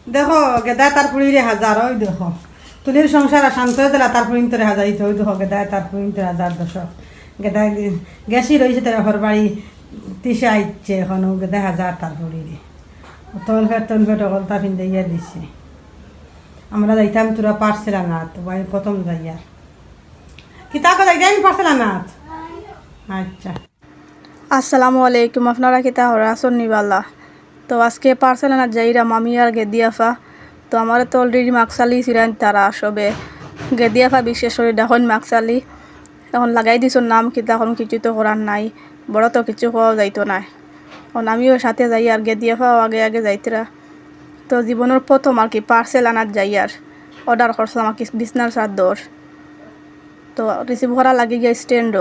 দেখো গেদা তার পুরীরে হাজার ওই দেখো তুলির সংসার শান্ত হয়ে দিলা তার পুরিন্তরে হাজার ইতে ওই দেখো গেদায় তার পুরিন্তরে হাজার দশক গেদায় গেছি রয়েছে তার ঘর বাড়ি তিসে আইচ্ছে এখনো গেদায় হাজার তার পুরীরে তল ফেট অকলতা ফিন্দে ইয়ে দিচ্ছে আমরা যাইতাম তোরা পারছিল না তো ভাই প্রথম যাইয়ার কিতাব যাইতাম পারছিল না আচ্ছা। আসসালামু আলাইকুম, আপনারা কিতা হরা সন্নিবালা। তো আজকে পার্সেলানা যাইরাম আমি আর গেদিয়াফা। তো আমার তো অলরেডি মাকসালি ছিলেন তারা সবে গেদিয়াফা বিশেষ করে এখন মাকসালি এখন লাগাই দিছ নাম কিতা এখন কিছু তো করার নাই, বড় তো কিছু হওয়া যাইতো না। এখন আমিও সাথে যাই আর গেদিয়াফাও আগে আগে যাইতরা। তো জীবনের প্রথম আর কি পার্সেলানার যাই আর অর্ডার করছিলাম আর কি বিছনার চাদর। তো রিসিভ করা লাগে গিয়ে স্ট্যান্ড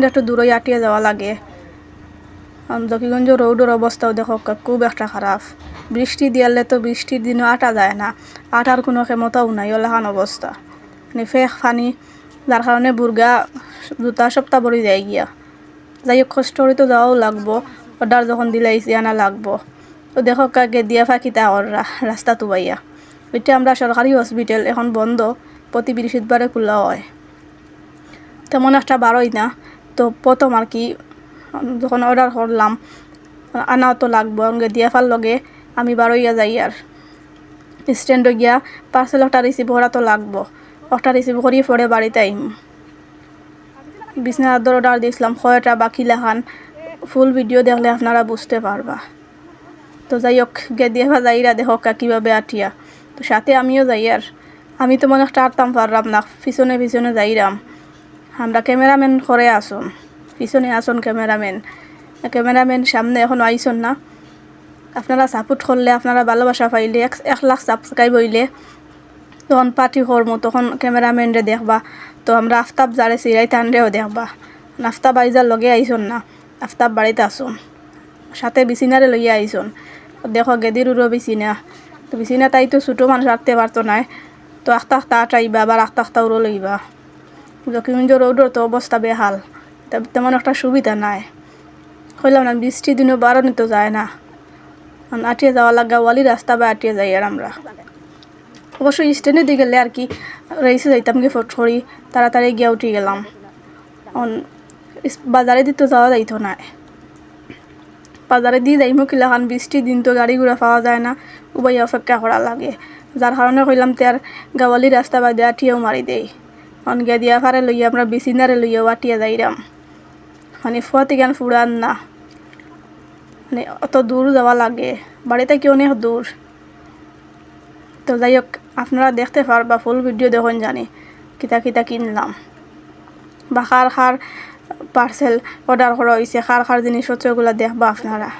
একটু দূরে আটিয়ে যাওয়া লাগে। জকিগঞ্জ রোডের অবস্থাও দেখো খুব একটা খারাপ। বৃষ্টি দিয়ালে তো বৃষ্টির দিনও আটা যায় না, আটার কোনো ক্ষমতাও নাই ওলাখান অবস্থা। মানে ফেক ফানি যার কারণে বুর্গা জুতা সপ্তাহ ভরি যায় গিয়া। যাই হোক কষ্ট করে তো যাওয়াও লাগবো, অর্ডার যখন দিলাইছি আনা লাগবো। তো দেখো কাকে দিয়া ফাঁকিতা ওরা রাস্তা তুবাইয়া। ওইটা আমরা সরকারি হসপিটাল এখন বন্ধ, প্রতি বৃহস্পতিবারে খোলা হয়, তেমন একটা বারোই না। তো প্রথম আর কি যখন অর্ডার করলাম আনাও তো লাগবো, অঙ্গে দিয়া ফার লগে আমি বারোইয়া যাই আর স্ট্যান্ডে গিয়া পার্সেল একটা রিসিভ করা তো লাগবো। একটা রিসিভ করিয়ে পরে বাড়িতে আইম। বিছনা চাদর অর্ডার দিয়েছিলাম কয়টা বাকি লেখান, ফুল ভিডিও দেখলে আপনারা বুঝতে পারবা। তো যাই হোক গেদিয়াফা যাইরা দেখো কীভাবে আটিয়া। তো সাথে আমিও যাই আর আমি তো মনে একটা আটতাম পারলাম না, পিছনে পিছনে যাইরাম। আমরা ক্যামেরাম্যান করে আসুন, পিছনে আসুন ক্যামেরাম্যান সামনে এখন আইসন না। আপনারা সাপোর্ট করলে, আপনারা ভালোবাসা পাইলে 1 লাখ সাবস্ক্রাইব হইলে তখন পার্টি করবো, তখন ক্যামেরাম্যানরে দেখবা। তো আমরা আফতাব যারে চিরাই তানরেও দেখবা। আফতাব আইজার লগে আইসন না, আফতাব বাড়িতে আসুন, সাথে বিছিনারে লইয়া আইসন। দেখো গেদির উড়ো বিছিনা, তো বিছিনা তাই তো ছোটো মানুষ রাখতে পারতো না। তো আখতা আটাইবা আবার আখতা উড়ো লইবা। জকিগঞ্জ রোডের তো অবস্থা বেহাল, তেমন একটা সুবিধা নাই। কইলাম না বৃষ্টির দিনও বারণে তো যায় না, আটিয়ে যাওয়া লাগা ওয়ালি রাস্তা বা আটিয়ে যাই আর আমরা। অবশ্যই স্ট্যান্ডের দিকে গেলে আর কি রেসে যাইতাম গিয়ে ফট করি তাড়াতাড়ি গিয়ে উঠে গেলাম। বাজারে দিতে যাওয়া যাইতো না, বাজারে দিয়ে যাইমো কিলাখান বৃষ্টির দিন তো গাড়ি ঘোড়া পাওয়া যায় না, উবাই অপেক্ষা করা লাগে। যার কারণে কইলাম তার গাওয়ালি রাস্তা বাদে আটিয়েও মারি দেই। গেদিয়া ফারে লইয়া আমরা বিছিনারে লইয়াও আটিয়া যাইরাম। মানে ফুয়াতে গান ফুরান না, মানে অত দূর যাওয়া লাগে, বাড়িতে কি অনেক দূর। তো যাই হোক আপনারা দেখতে পারবা, ফুল ভিডিও দেখুন জানি কিতা কিতা কিনলাম বা খার পার্সেল অর্ডার করা হয়েছে, খার জিনিসপত্রগুলো দেখবা আপনারা।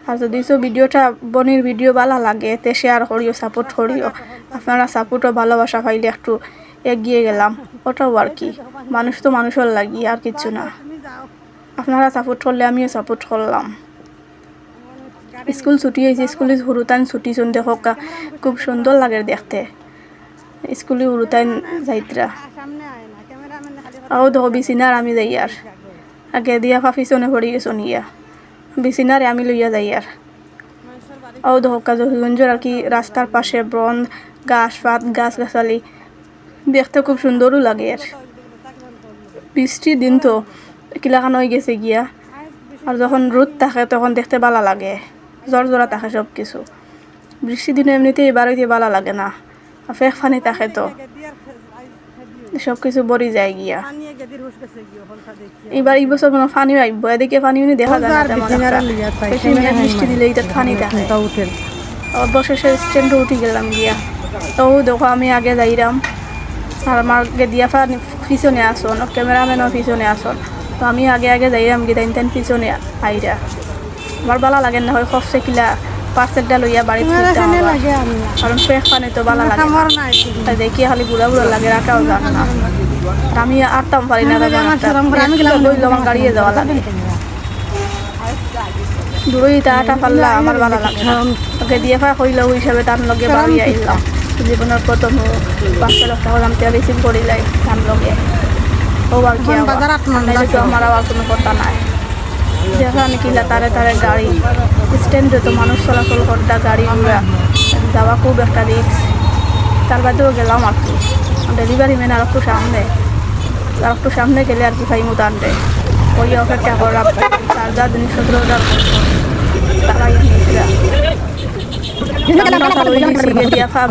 আর যদি ভিডিওটা বনির ভিডিও ভালো লাগে তে শেয়ার করিও, সাপোর্ট করিও। আপনারা সাপোর্টও ভালোবাসা পাইলে একটু এগিয়ে গেলাম, ওটাও আর কি। মানুষ তো মানুষের লাগি আর কিছু না। আপনারা সাপোর্ট করলে আমিও সাপোর্ট করলাম। স্কুল ছুটি হয়েছে, স্কুলে হুরুতান ছুটি শুন দেখো খুব সুন্দর লাগে দেখতে। স্কুলে হুরুতান যাইতরা আও দেখো বিছিনার আমি যাই আর আগে দিয়া পিছনে পড়ি গেছো নিয়া বিছিনারে আমি লইয়া যাই আর আও দেখো জকিগঞ্জের আর কি রাস্তার পাশে বন গাছ গাছালি দেখতে খুব সুন্দরও লাগে। আর বৃষ্টির দিন তো কিলাখান হয়ে গেছে গিয়া, আর যখন রোদ থাকে তখন দেখতে ভালো লাগে, জোরা থাকে সব কিছু। বৃষ্টির দিনে এমনিতে এবার হইতে ভালো লাগে না, ফেক ফানি থাকে তো সব কিছু বড়ি যায় গিয়া। এবার এই বছর কোনো ফানিও আইব, এদিকে ফানিও দেখা যায় না, বৃষ্টি দিলে এটা ফানি থাকে। অবশেষে স্ট্যান্ডে উঠে গেলাম গিয়া। তো দেখো আমি আগে যাইরাম আর আমার গেদিয়া পিছনে আসন, ক্যামেরাম্যানও পিছনে আসন। তো আমি আগে আগে যাইরাম গিয়ে তাই পিছনে আইরা। আমার ভালো লাগে না হয় খরচে কিলা পার্সেলটা লইয়া বাড়িতে কারণ ফেক পানি তো ভালো লাগে তাই দেখিয়ে খালি বুড়া লাগে, রাখাও জানো না। আর আমি আটতাম পারি না, আমার গাড়িয়ে যাওয়া লাগে দূরই তা আটা পাল্লা আমার ভালো লাগে। ওকে দিয়ে হইল হিসাবে তার লগে বাড়ি আইলাম। জীবনের প্রথম পার্সেল একটা হলাম তে রিসিভ করিলাই তার লগে। ও আর কি আমার আর কোনো কথা নাই। দেখা নাকি তারে গাড়ি স্ট্যান্ডে তো মানুষ চলাচল করতা গাড়ি ঘোড়া যাওয়া খুব একটা রিক্স। তার বাদেও গেলাম আর কি ডেলিভারি ম্যান আর একটু সামনে গেলে আর কি ফাইমু টানবে ওই অপেক্ষা করা তার যা জিনিসপত্র অর্ডার করছো তারাই নিয়েছিলাম দিয়া ফা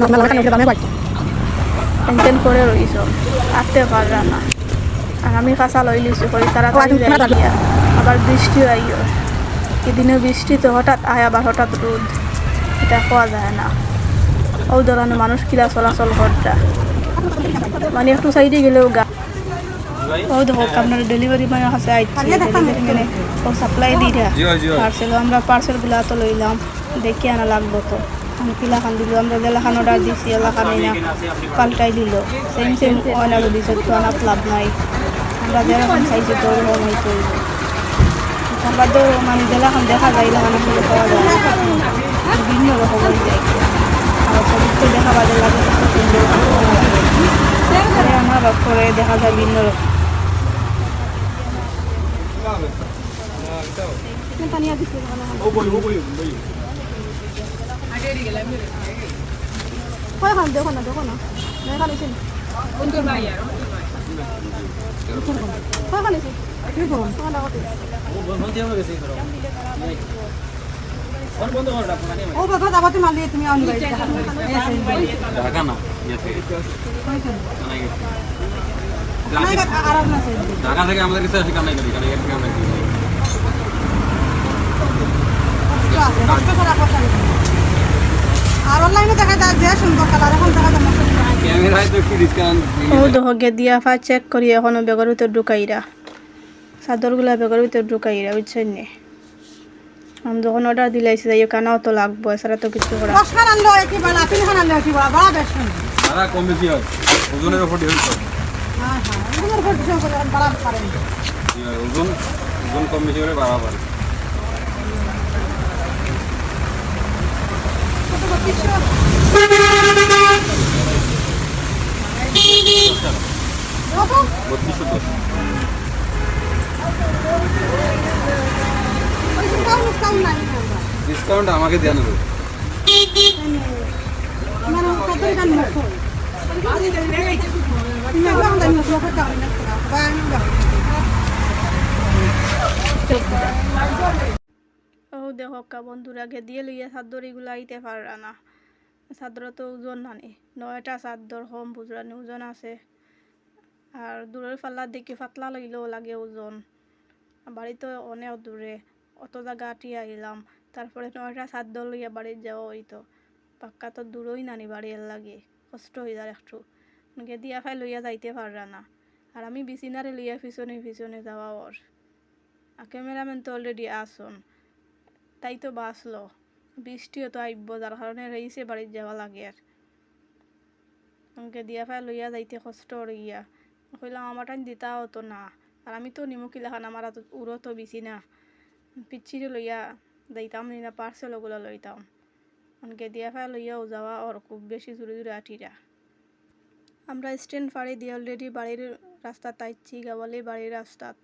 টেনশন করে রইছ আসতে পাররা না আর আমি কাঁচা লই লিছি করি তাড়াতাড়ি যাই গিয়া আবার বৃষ্টিও আইও এদিনে বৃষ্টি তো হঠাৎ আয় আবার হঠাৎ রোদ এটা খাওয়া যায় না ও ধরনের মানুষ কিলা চলাচল করতা মানে একটু সাইডে গেলেও গা ও দেখো আপনার ডেলিভারি ম্যানের কাছে আইছি ডেলিভারি ম্যানে ও সাপ্লাই দিয়ে পার্সেল আমরা পার্সেলগুলো তো লইলাম দেখি আনা লাগবো তো কিলা খান দিল আমরা জেলাখান অর্ডার দিছি এলাখান না পাল্টাই দিল সেম অনারও দিছে তো আনাত লাভ নাই আমরা যেরকম চাইছি তো ওরকম হইতে তারপর তো মানে জেলাখান দেখা যায় এলাকান আসলে পাওয়া যায় বিভিন্ন রকম হয়ে যায় আর ছবিতে দেখা বাজে লাগে কত সুন্দর আনার পরে দেখা যায় ভিন্ন রকম দেখো না দেখা নিছি ও বাবা দাবাতে মাল দিয়ে তুমি আনি ঢাকা না ঢাকা থেকে আমাদের কাছে আসে কানাই করি কানাই থেকে আমরা আর অনলাইনে দেখা যায় যে সুন্দর কালার এখন দেখা যায় ক্যামেরায় তো একটু ডিসকাউন্ট ও দহগে দিয়া ফা চেক করি এখনো বেগর ভিতর ঢুকাইরা চাদরগুলা বেগর ভিতর ঢুকাইরা বুঝছেন নি আমি যখন অর্ডার দিলাইছি যাই কানাও তো লাগবো এছাড়া তো কিছু করা দশখান আনলো কি বলা তিনখান আনলো কি বলা বড় বেশ সারা কম বেশি হয় ওজনের উপর ডিপেন্ড করে হ্যাঁ ওজনের উপর ডিপেন্ড করে বড় পারে ওজন কম বেশি করে বাড়া পারে ডিসকাউন্ট আমাকে দেওয়া নেবে ও দেখো কা বন্ধুরা গে দিয়ে লইয়া চাদর এগুলো আইতে পারা না চাদর তো ওজন নানি 9টা চাদর কম বুঝরানি ওজন আছে আর দূরের পাল্লা দেখি পাতলা লইলেও লাগে ওজন বাড়িতে অনেক দূরে অত জায়গা আটিয়ে আইলাম তারপরে 9টা চাদর লইয়া বাড়ি যাওয়া হইতো পাক্কা তো দূরই নানি বাড়ির লাগে কষ্ট হয়ে যায় একটু গে দিয়া খাই লইয়া যাইতে পারা না আর আমি বিছিনারে লইয়া পিছনে যাওয়া ওর আর ক্যামেরাম্যান তো অলরেডি আসন তাই তো বাঁচলো বৃষ্টিও তো আইব যার কারণে রইছে বাড়ির যাওয়া লাগে আর আমাকে দিয়া ফাই লইয়া যাইতে কষ্ট রইয়া কইলাম আমার টাইম দিতা হতো না আর আমি তো নিমুকি লেখান আমার উড়ো তো বেশি না পিচ্ছিরে লইয়া যাইতাম না পার্সেল ওগুলো লইতাম আমাকে দিয়া ফাই লইয়াও যাওয়া ওর খুব বেশি জোরে আঠিরা আমরা স্ট্যান্ড ফাড়ি দিয়ে অলরেডি বাড়ির রাস্তা তাইছি গাওয়ালি বাড়ির রাস্তাত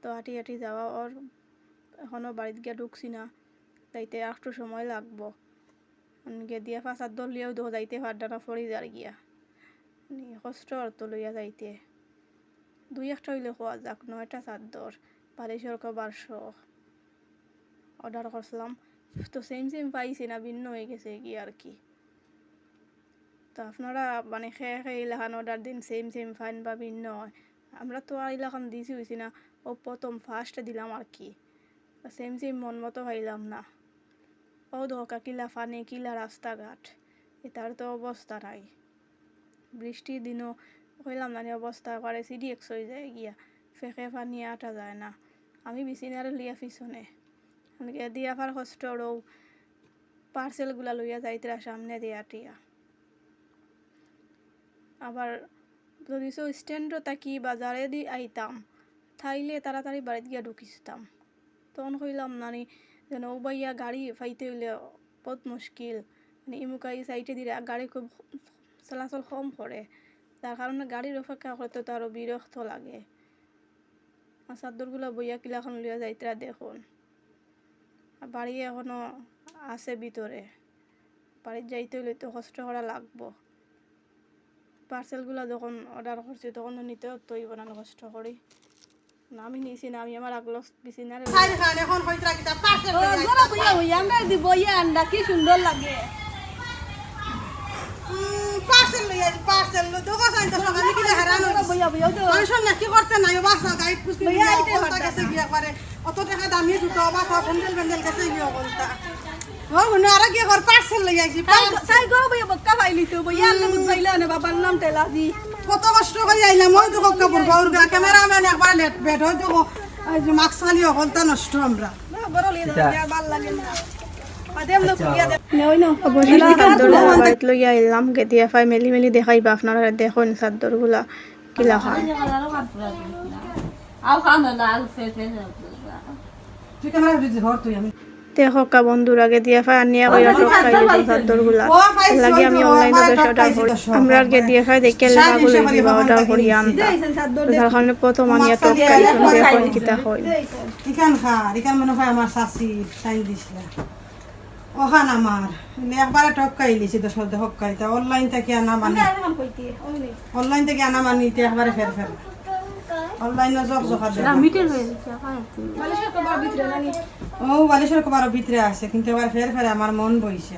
তো হাঁটি যাওয়া ওর এখনও বাড়িতে গিয়ে ঢুকছি না যাইতে একটু সময় লাগবো গিয়ে দিয়া ফাঁসার দল লিয়েও দেখো যাইতে পারডা না ফরি যার গিয়া কষ্ট অর্থ লইয়া যাইতে 2-1টা হইলে খোয়া যাক 9টা চাদর বালিশের কভার অর্ডার করছিলাম তো সেম পাইছি না ভিন্ন হয়ে গেছে কি আর কি তো আপনারা মানে খেয়ে এলাকান অর্ডার দিন সেম ফাইন বা ভিন্ন হয় আমরা তো আর এলাকান দিছি হয়েছি না ও প্রথম ফার্স্টে দিলাম আর কি সেম মন মতো পাইলাম না ও ধোকা কিলা ফানে কিলা রাস্তাঘাট এটার তো অবস্থা নাই বৃষ্টির দিনও হইলাম না অবস্থা করে CDX হয়ে যায় গিয়া ফেঁকে পানি আটা যায় না আমি বিছিনারে লিয়া পিছনে আমাকে দিয়া ফার কষ্টরও পার্সেলগুলা লইয়া যাইতে সামনে দিয়া টিয়া আবার যদি স্ট্যান্ডও তাকি বাজারে দি আইতাম থাইলে তাড়াতাড়ি বাড়িতে গিয়া ঢুকিতাম তখন কইলাম নানি যেন ও বাইয়া গাড়ি ফাইতে হইলে বহুত মুশকিল মানে ইমুকাই সাইডে দিলে গাড়ি খুব চলাচল কম করে তার কারণে গাড়ির অপেক্ষা করতে তো আরও বিরক্ত লাগে চাদরগুলো বইয়া কিলাখন লিয়া যাইতরা দেখুন বাড়ি এখনো আছে ভিতরে, বাড়ির যাইতে হইলে তো কষ্ট করা লাগবো। পার্সেলগুলো যখন অর্ডার করছি তখন তো নিতেও তৈব না, কষ্ট করি না। আমি নিয়েছি না, আমি আমার আগলো বিছিনারে সাইড খান এখন কইতরা কিতা পার্সেল আমরা দিব আন্ডা কি সুন্দর লাগে। পার্সেল লই আই পার্সেল লো তো কথা তো সকালে কি হারান মানুষ না কি করতে নাই বাসা গাইড পুষ্টি বলতা কাছে গিয়া পারে অত টাকা দামি জুতো বাসা বন্ডেল বন্ডেল কাছে গিয়া বলতা ও না আর কি কর পার্সেল লই আইছি তাই গো বইয়া বক্কা পাইলি তো বইয়া আল্লাহ বুঝাইলা না বাবার নাম তেলাজি কত কষ্ট করে আইলাম ওই তো কাপড় বাউর গা ক্যামেরাম্যান একবার লেট বেট হই তো মাস্ক খালি হলতা নষ্ট আমরা বড় লিয়া ভাল লাগে না আদেম লোক গিয়া অবশ্যই চাদরগুলা বাড়িতে লইয়া এলাম, গেদিয়া ফাই মেলি মেলি দেখাইবা আপনারা। দেখুন চাদরগুলা কিলা খান তুই ক্যামেরা ভিডিও ধর তুই আমি দেখো কা বন্ধুরা, গেদিয়া ফাই আনিয়া কইরা টপকাই দিই চাদরগুলা। লাগি আমি অনলাইনে বেশ অর্ডার করি, আমরা আর গেদিয়া ফাই দেখে লাগুল দিবা অর্ডার করি আনতা। তার কারণে প্রথম আনিয়া টপকাই দেখুন কিতা হয়। ইকান খা ইকান মনে হয় আমার শাশি সাইন দিছিলা ওখান আমার একবারে টপকাই লিছি তো সদ্য হকাইতা অনলাইন থেকে আনা মানি অনলাইন থেকে আনা মানি একবারে ফের ফের অনলাইনে জব জখা দে ও বালেশ্বর কবার ভিতরে আছে কিন্তু এবার ফের ফের আমার মন বইছে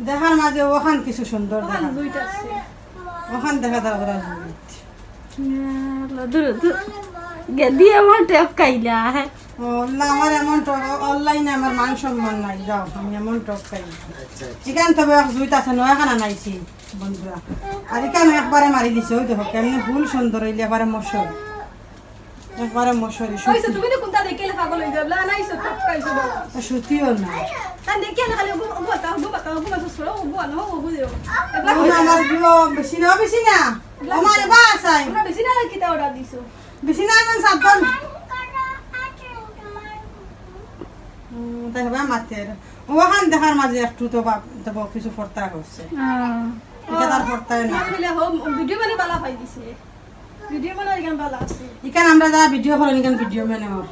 দেখার মাঝে ওখান কিছু সুন্দর দেখা ওখান দেখা তার ওরা গেদিয়া আমার টপকাইলা হ্যাঁ আমার এমন অনলাইনে আমার মান সম্মান নাই যাও আমি এমন টপ খাই চিকেন তবে জুইত আছে নয় খানা নাইছি বন্ধুরা আর এখানে একবারে মারি দিছে ওই দেখো কেমনি ফুল সুন্দর হইলে একবারে মশর একবারে মশরি তুমি তো কোনটা দেখে পাগল হই যাবলা নাইছো টপকাইছো বলো সুতিও না তান দেখে না খালি বাতা সরো না বুঝিও আমার বিও বেশি না আমার বাস আই আমরা বেশি না কিটা অর্ডার দিছো বেশি না আমি সাবধান দেখবা মাতের ওখান দেখার মাঝে একটু তো দেব কিছু ফর্তা হচ্ছে এটা তার ফর্তায় না ভিডিও মানে বালা পাই দিছে ভিডিও মানে এখান বালা আছে ইকান আমরা যা ভিডিও করেন ইকান ভিডিও মানে ওর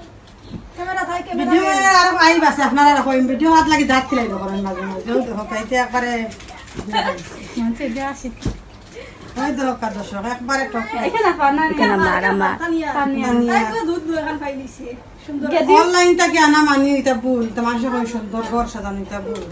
ক্যামেরা থাকে ভিডিও মানে আর আই বাসে আপনারা কই ভিডিও হাত লাগি দাঁত খিলাই করেন মাঝে মাঝে ওই দেখো কাইতে একবারে মানছে যা আসি ওই দেখো কা দর্শক একবারে টক এখানে পানা এখানে মারামা তানিয়া তাই তো দুধ এখান পাই দিছে সুন্দর অনলাইন থেকে আনা মানি এটা ভুল তোমার সবাই সুন্দর ঘর সাজানো এটা ভুল